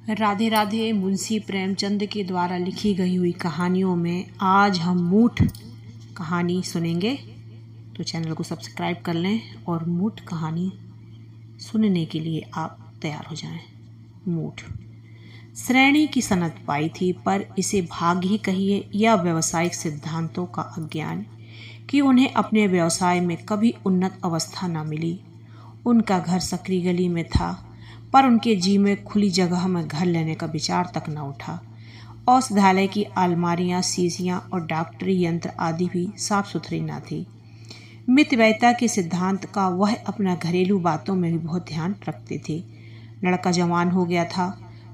राधे राधे। मुंशी प्रेमचंद के द्वारा लिखी गई हुई कहानियों में आज हम मूठ कहानी सुनेंगे। तो चैनल को सब्सक्राइब कर लें और मूठ कहानी सुनने के लिए आप तैयार हो जाएं। मूठ श्रेणी की सनद पाई थी, पर इसे भाग्य ही कहिए या व्यावसायिक सिद्धांतों का अज्ञान कि उन्हें अपने व्यवसाय में कभी उन्नत अवस्था न मिली। उनका घर सकरी गली में था, पर उनके जी में खुली जगह में घर लेने का विचार तक न उठा। औषधालय की अलमारियां, शीशियां और डॉक्टरी यंत्र आदि भी साफ सुथरी न थी। मितव्ययिता के सिद्धांत का वह अपना घरेलू बातों में भी बहुत ध्यान रखते थे। लड़का जवान हो गया था,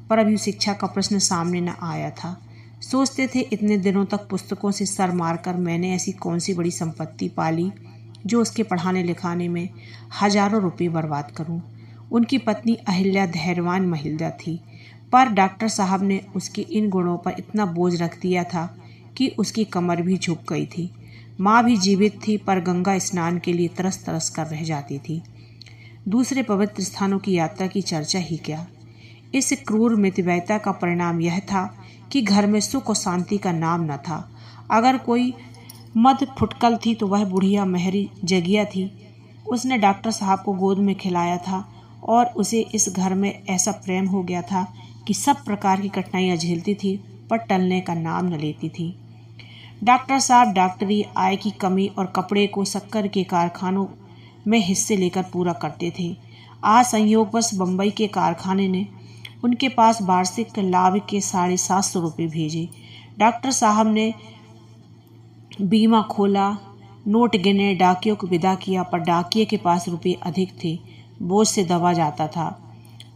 पर अभी शिक्षा का प्रश्न सामने न आया था। सोचते थे इतने दिनों तक पुस्तकों से सर मारकर मैंने ऐसी कौन सी बड़ी संपत्ति पाली जो उसके पढ़ाने लिखाने में हजारों रुपये बर्बाद करूं। उनकी पत्नी अहिल्या धैर्यवान महिला थी, पर डॉक्टर साहब ने उसके इन गुणों पर इतना बोझ रख दिया था कि उसकी कमर भी झुक गई थी। माँ भी जीवित थी, पर गंगा स्नान के लिए तरस तरस कर रह जाती थी। दूसरे पवित्र स्थानों की यात्रा की चर्चा ही क्या। इस क्रूर मितव्ययिता का परिणाम यह था कि घर में सुख और शांति का नाम न था। अगर कोई मद फुटकल थी तो वह बुढ़िया मेहरी जगिया थी। उसने डॉक्टर साहब को गोद में खिलाया था और उसे इस घर में ऐसा प्रेम हो गया था कि सब प्रकार की कठिनाइयां झेलती थी, पर टलने का नाम न लेती थी। डॉक्टर साहब डॉक्टरी, आय की कमी और कपड़े को शक्कर के कारखानों में हिस्से लेकर पूरा करते थे। आज संयोगवश बम्बई के कारखाने ने उनके पास वार्षिक लाभ के 750 रुपये भेजे। डॉक्टर साहब ने बीमा खोला, नोट गिने, डाकियों को विदा किया, पर डाकिये के पास रुपये अधिक थे। बोझ से दबा जाता था।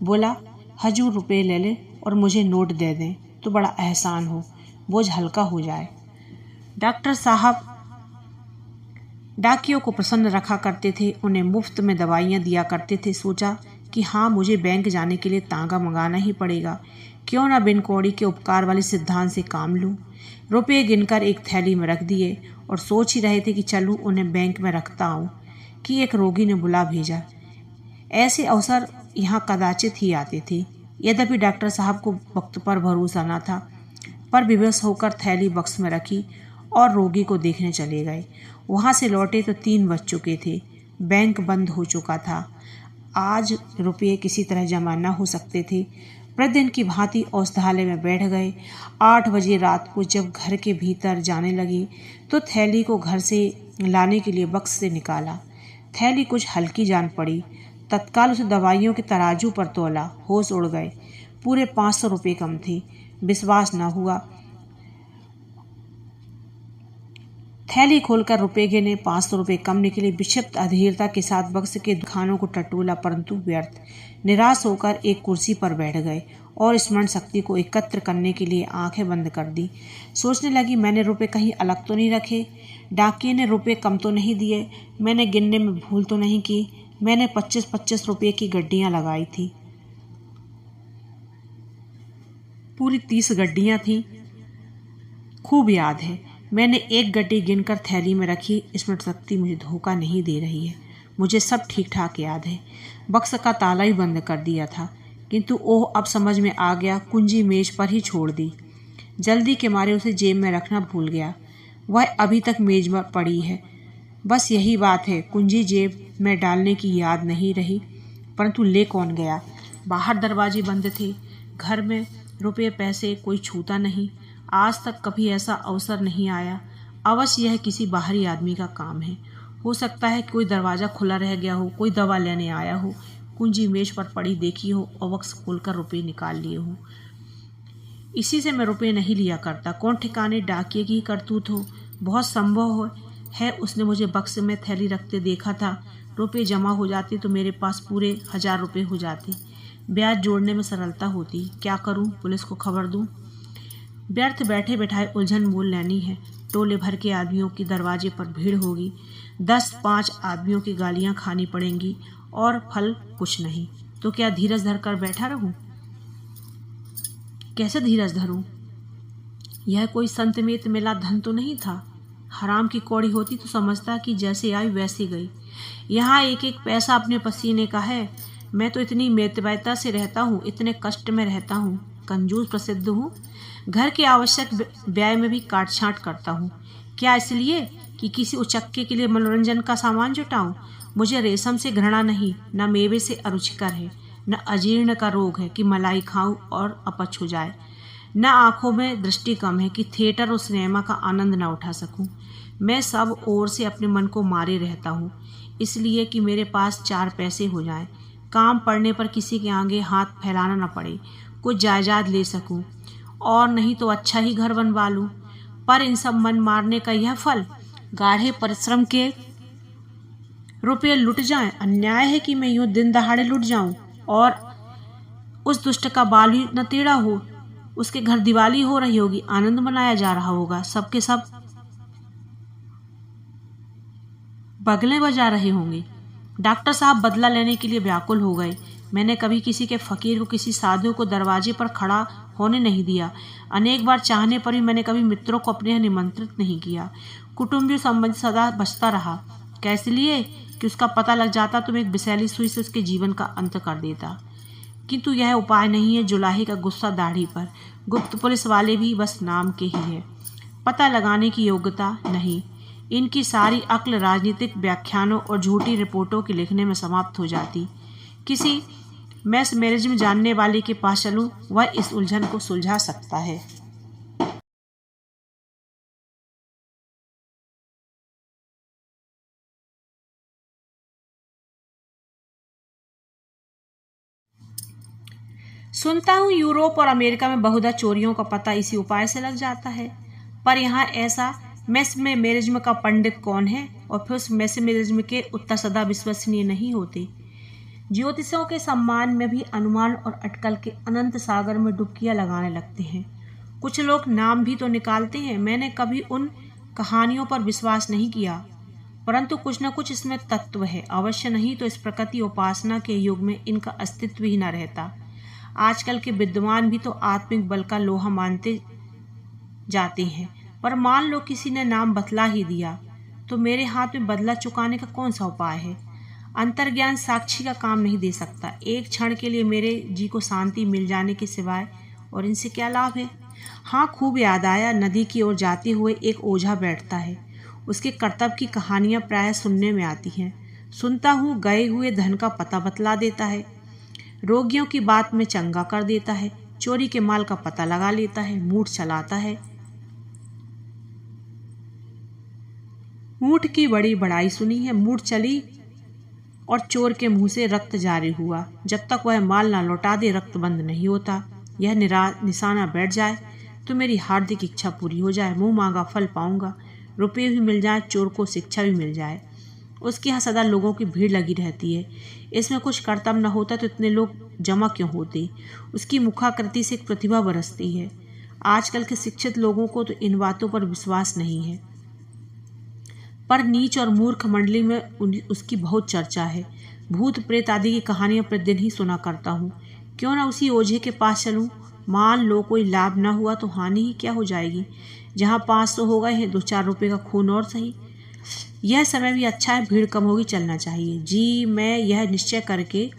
बोला, हजूर रुपये ले ले और मुझे नोट दे दें तो बड़ा एहसान हो, बोझ हल्का हो जाए। डॉक्टर साहब डाकियों को प्रसन्न रखा करते थे, उन्हें मुफ्त में दवाइयाँ दिया करते थे। सोचा कि हाँ, मुझे बैंक जाने के लिए तांगा मंगाना ही पड़ेगा, क्यों ना बिन कौड़ी के उपकार वाले सिद्धांत से काम लूँ। रुपये गिनकर एक थैली में रख दिए और सोच ही रहे थे कि चलूँ उन्हें बैंक में रखता हूँ कि एक रोगी ने बुला भेजा। ऐसे अवसर यहाँ कदाचित ही आते थे। यद्यपि डॉक्टर साहब को वक्त पर भरोसा न था, पर विवश होकर थैली बक्स में रखी और रोगी को देखने चले गए। वहाँ से लौटे तो 3 बज चुके थे। बैंक बंद हो चुका था। आज रुपये किसी तरह जमा न हो सकते थे। प्रतिदिन की भांति औषधालय में बैठ गए। 8 बजे रात को जब घर के भीतर जाने लगे तो थैली को घर से लाने के लिए बक्स से निकाला। थैली कुछ हल्की जान पड़ी। तत्काल उसे दवाइयों के तराजू पर तोला। होश उड़ गए। पूरे 500 रुपये कम थे। विश्वास न हुआ। थैली खोलकर रुपये गिने, 500 रुपये कम निकले। विक्षिप्त अधीरता के साथ बक्स के खानों को टटोला, परंतु व्यर्थ। निराश होकर एक कुर्सी पर बैठ गए और स्मरण शक्ति को एकत्र करने के लिए आंखें बंद कर दी। सोचने लगी, मैंने रुपये कहीं अलग तो नहीं रखे, डाकिये ने रुपये कम तो नहीं दिए, मैंने गिनने में भूल तो नहीं की। मैंने 25-25 रुपये की गड्डियाँ लगाई थी। पूरी 30 गड्डियाँ थीं। खूब याद है। मैंने एक गड्डी गिनकर थैली में रखी। स्मृति शक्ति मुझे धोखा नहीं दे रही है। मुझे सब ठीक ठाक याद है। बक्स का ताला ही बंद कर दिया था, किंतु ओह, अब समझ में आ गया। कुंजी मेज पर ही छोड़ दी। जल्दी के मारे उसे जेब में रखना भूल गया। वह अभी तक मेज पर पड़ी है। बस यही बात है, कुंजी जेब में डालने की याद नहीं रही, परंतु ले कौन गया। बाहर दरवाजे बंद थे। घर में रुपये पैसे कोई छूता नहीं। आज तक कभी ऐसा अवसर नहीं आया। अवश्य यह किसी बाहरी आदमी का काम है। हो सकता है कोई दरवाज़ा खुला रह गया हो, कोई दवा लेने आया हो, कुंजी मेज पर पड़ी देखी हो और बक्स खोलकर रुपये निकाल लिए हो। इसी से मैं रुपये नहीं लिया करता। कौन ठिकाने डाकिये की करतूत हो। बहुत संभव है उसने मुझे बक्स में थैली रखते देखा था। रुपये जमा हो जाते तो मेरे पास पूरे 1000 रुपये हो जाते। ब्याज जोड़ने में सरलता होती। क्या करूं, पुलिस को खबर दूं? व्यर्थ बैठे बैठाए उलझन मोल लेनी है। टोले भर के आदमियों की दरवाजे पर भीड़ होगी। 10-5 आदमियों की गालियां खानी पड़ेंगी और फल कुछ नहीं। तो क्या धीरज धर कर बैठा रहूं? कैसे धीरज धरूं? यह कोई संत में मिला धन तो नहीं था। हराम की कौड़ी होती तो समझता कि जैसे आई वैसे गई। यहाँ एक एक पैसा अपने पसीने का है। मैं तो इतनी मितव्ययता से रहता हूँ, इतने कष्ट में रहता हूँ, कंजूस प्रसिद्ध हूँ। घर के आवश्यक व्यय में भी काट छांट करता हूँ। क्या इसलिए कि किसी उचक्के के लिए मनोरंजन का सामान जुटाऊं? मुझे रेशम से घृणा नहीं, न मेवे से अरुचिकर है, न अजीर्ण का रोग है कि मलाई खाऊं और अपच हो जाए, न आंखों में दृष्टि कम है कि थिएटर और सिनेमा का आनंद न उठा सकूं। मैं सब ओर से अपने मन को मारे रहता हूँ, इसलिए कि मेरे पास 4 पैसे हो जाएं, काम पड़ने पर किसी के आगे हाथ फैलाना न पड़े, कुछ जायदाद ले सकूं, और नहीं तो अच्छा ही घर बनवा लूं। पर इन सब मन मारने का यह फल, गाढ़े परिश्रम के रुपये लुट जाएं। अन्याय है कि मैं यूं दिन दहाड़े लुट जाऊं और उस दुष्ट का बाल ही न टेढ़ा हो। उसके घर दिवाली हो रही होगी, आनंद मनाया जा रहा होगा, सबके सब बगलें बजा रहे होंगे। डॉक्टर साहब बदला लेने के लिए व्याकुल हो गए। मैंने कभी किसी के फकीर को, किसी साधु को दरवाजे पर खड़ा होने नहीं दिया। अनेक बार चाहने पर भी मैंने कभी मित्रों को अपने यहाँ निमंत्रित नहीं किया। कुटुंबी संबंध सदा बचता रहा। कैसे लिए कि उसका पता लग जाता तो मैं एक विषैली सुई से उसके जीवन का अंत कर देता। किंतु यह उपाय नहीं है। जुलाही का गुस्सा दाढ़ी पर। गुप्त पुलिस वाले भी बस नाम के ही है, पता लगाने की योग्यता नहीं। इनकी सारी अक्ल राजनीतिक व्याख्यानों और झूठी रिपोर्टों के लिखने में समाप्त हो जाती। किसी मैस मैरिज में जानने वाले के पास चलूं, वह इस उलझन को सुलझा सकता है। सुनता हूँ यूरोप और अमेरिका में बहुधा चोरियों का पता इसी उपाय से लग जाता है। पर यहाँ ऐसा मैस में मैरिज्म का पंडित कौन है? और फिर उस मैस मैरिज्म के उत्तर सदा विश्वसनीय नहीं होते। ज्योतिषों के सम्मान में भी अनुमान और अटकल के अनंत सागर में डुबकियां लगाने लगते हैं। कुछ लोग नाम भी तो निकालते हैं। मैंने कभी उन कहानियों पर विश्वास नहीं किया, परंतु कुछ न कुछ इसमें तत्व है अवश्य। नहीं तो इस प्रकृति उपासना के युग में इनका अस्तित्व ही न रहता। आजकल के विद्वान भी तो आत्मिक बल का लोहा मानते जाते हैं। पर मान लो किसी ने नाम बतला ही दिया, तो मेरे हाथ में बदला चुकाने का कौन सा उपाय है? अंतर्ज्ञान साक्षी का काम नहीं दे सकता। एक क्षण के लिए मेरे जी को शांति मिल जाने के सिवाय और इनसे क्या लाभ है? हाँ, खूब याद आया। नदी की ओर जाते हुए एक ओझा बैठता है। उसके कर्तव्य की कहानियां प्रायः सुनने में आती हैं। सुनता हूँ गए हुए धन का पता बतला देता है, रोगियों की बात में चंगा कर देता है, चोरी के माल का पता लगा लेता है, मूठ चलाता है। मूठ की बड़ी बड़ाई सुनी है। मूठ चली और चोर के मुंह से रक्त जारी हुआ। जब तक वह माल ना लौटा दे, रक्त बंद नहीं होता। यह निशाना बैठ जाए तो मेरी हार्दिक इच्छा पूरी हो जाए। मुंह मांगा फल पाऊंगा, रुपये भी मिल जाए, चोर को शिक्षा भी मिल जाए। उसके यहाँ सदा लोगों की भीड़ लगी रहती है। इसमें कुछ कर्तव्य न होता तो इतने लोग जमा क्यों होते? उसकी मुखाकृति से एक प्रतिभा बरसती है। आजकल के शिक्षित लोगों को तो इन बातों पर विश्वास नहीं है, पर नीच और मूर्ख मंडली में उसकी बहुत चर्चा है। भूत प्रेत आदि की कहानियां प्रतिदिन ही सुना करता हूँ। क्यों ना उसी ओझे के पास चलूं? मान लो कोई लाभ ना हुआ तो हानि ही क्या हो जाएगी? जहाँ 500 हो गए हैं, 2-4 रुपये का खून और सही। यह समय भी अच्छा है, भीड़ कम होगी, चलना चाहिए। जी, मैं यह निश्चय करके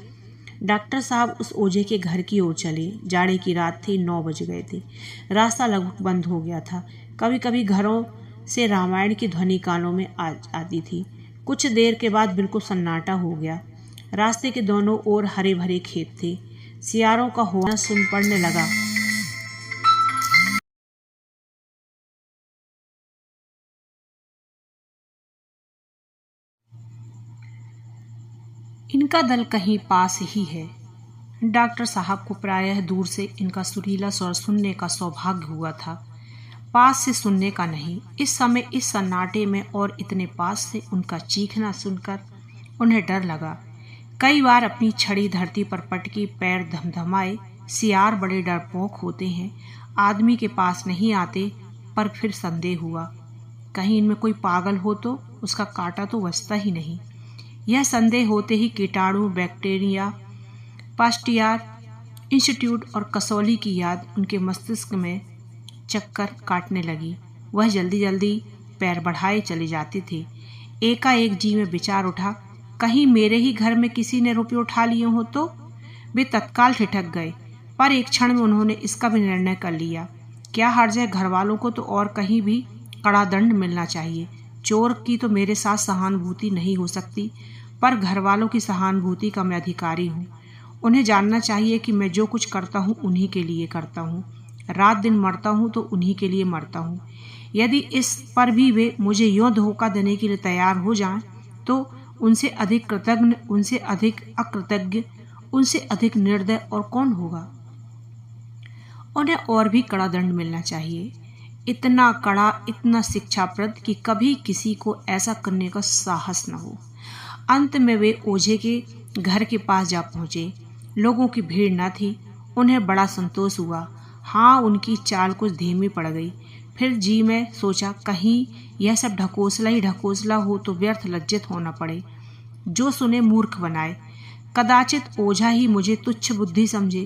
डॉक्टर साहब उस ओझे के घर की ओर चले। जाड़े की रात थी, 9 बज गए थे। रास्ता लगभग बंद हो गया था। कभी कभी घरों से रामायण की ध्वनि कानों में आती थी। कुछ देर के बाद बिल्कुल सन्नाटा हो गया। रास्ते के दोनों ओर हरे भरे खेत थे। सियारों का होना सुन पड़ने लगा। इनका दल कहीं पास ही है। डॉक्टर साहब को प्रायः दूर से इनका सुरीला स्वर सुनने का सौभाग्य हुआ था, पास से सुनने का नहीं। इस समय इस सन्नाटे में और इतने पास से उनका चीखना सुनकर उन्हें डर लगा। कई बार अपनी छड़ी धरती पर पटकी, पैर धमधमाए। सियार बड़े डरपोक होते हैं, आदमी के पास नहीं आते। पर फिर संदेह हुआ, कहीं इनमें कोई पागल हो तो उसका कांटा तो बचता ही नहीं। यह संदेह होते ही कीटाणु, बैक्टीरिया, पास्टियर इंस्टीट्यूट और कसौली की याद उनके मस्तिष्क में चक्कर काटने लगी। वह जल्दी जल्दी पैर बढ़ाए चले जाते थे। एकाएक जी में विचार उठा, कहीं मेरे ही घर में किसी ने रुपये उठा लिए हो तो? वे तत्काल ठिठक गए, पर एक क्षण में उन्होंने इसका भी निर्णय कर लिया। क्या हर्ज है, घर वालों को तो और कहीं भी कड़ा दंड मिलना चाहिए। चोर की तो मेरे साथ सहानुभूति नहीं हो सकती, पर घर वालों की सहानुभूति का मैं अधिकारी हूँ। उन्हें जानना चाहिए कि मैं जो कुछ करता हूँ उन्हीं के लिए करता हूँ। रात दिन मरता हूँ तो उन्हीं के लिए मरता हूँ। यदि इस पर भी वे मुझे यूँ धोखा देने के लिए तैयार हो जाएं, तो उनसे अधिक कृतज्ञ, उनसे अधिक अकृतज्ञ, उनसे अधिक निर्दय और कौन होगा। उन्हें और भी कड़ा दंड मिलना चाहिए, इतना कड़ा, इतना शिक्षाप्रद कि कभी किसी को ऐसा करने का साहस न हो। अंत में वे ओझे के घर के पास जा पहुँचे। लोगों की भीड़ न थी। उन्हें बड़ा संतोष हुआ। हाँ, उनकी चाल कुछ धीमी पड़ गई। फिर जी में सोचा, कहीं यह सब ढकोसला ही ढकोसला हो तो व्यर्थ लज्जित होना पड़े। जो सुने मूर्ख बनाए। कदाचित ओझा ही मुझे तुच्छ बुद्धि समझे,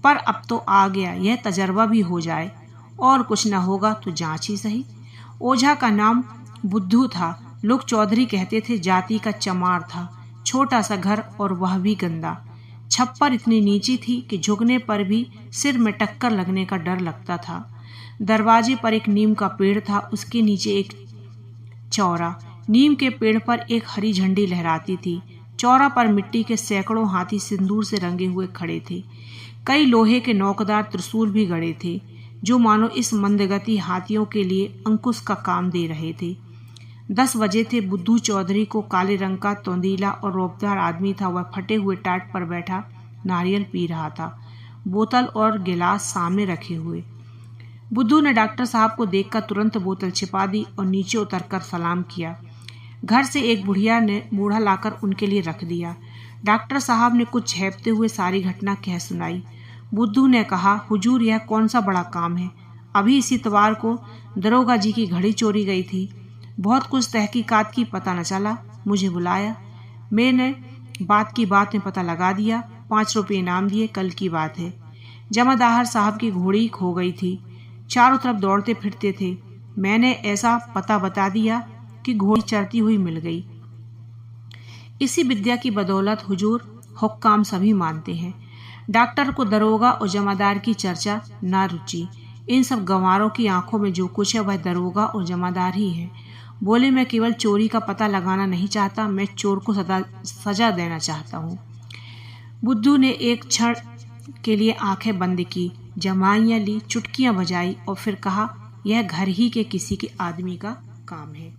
पर अब तो आ गया, यह तजर्बा भी हो जाए। और कुछ न होगा तो जांच ही सही। ओझा का नाम बुद्धू था। लोग चौधरी कहते थे। जाति का चमार था। छोटा सा घर और वह भी गंदा। छप्पर इतनी नीची थी कि झुकने पर भी सिर में टक्कर लगने का डर लगता था। दरवाजे पर एक नीम का पेड़ था, उसके नीचे एक चौरा। नीम के पेड़ पर एक हरी झंडी लहराती थी। चौरा पर मिट्टी के सैकड़ों हाथी सिंदूर से रंगे हुए खड़े थे। कई लोहे के नौकदार त्रिशूल भी गड़े थे, जो मानो इस मंदगति हाथियों के लिए अंकुश का काम दे रहे थे। 10 बजे थे। बुद्धू चौधरी को काले रंग का तौंदीला और रौबदार आदमी था। वह फटे हुए टाट पर बैठा नारियल पी रहा था, बोतल और गिलास सामने रखे हुए। बुद्धू ने डॉक्टर साहब को देखकर तुरंत बोतल छिपा दी और नीचे उतरकर सलाम किया। घर से एक बुढ़िया ने बूढ़ा लाकर उनके लिए रख दिया। डॉक्टर साहब ने कुछ झेपते हुए सारी घटना कह सुनाई। बुद्धू ने कहा, हुजूर, यह कौन सा बड़ा काम है। अभी इसी इतवार को दरोगा जी की घड़ी चोरी गई थी। बहुत कुछ तहकीकात की, पता न चला। मुझे बुलाया, मैंने बात की बात में पता लगा दिया। 5 रुपये इनाम दिए। कल की बात है। जमादार साहब की घोड़ी खो गई थी। चारों तरफ दौड़ते फिरते थे। मैंने ऐसा पता बता दिया कि घोड़ी चरती हुई मिल गई। इसी विद्या की बदौलत हुजूर हुक्काम सभी मानते हैं। डॉक्टर को दरोगा और जमादार की चर्चा ना रुचि। इन सब गंवारों की आंखों में जो कुछ है वह दरोगा और जमादार ही है। बोले, मैं केवल चोरी का पता लगाना नहीं चाहता, मैं चोर को सजा देना चाहता हूँ। बुद्धू ने एक क्षण के लिए आंखें बंद की, जमाइयाँ ली, चुटकियाँ बजाई और फिर कहा, यह घर ही के किसी के आदमी का काम है।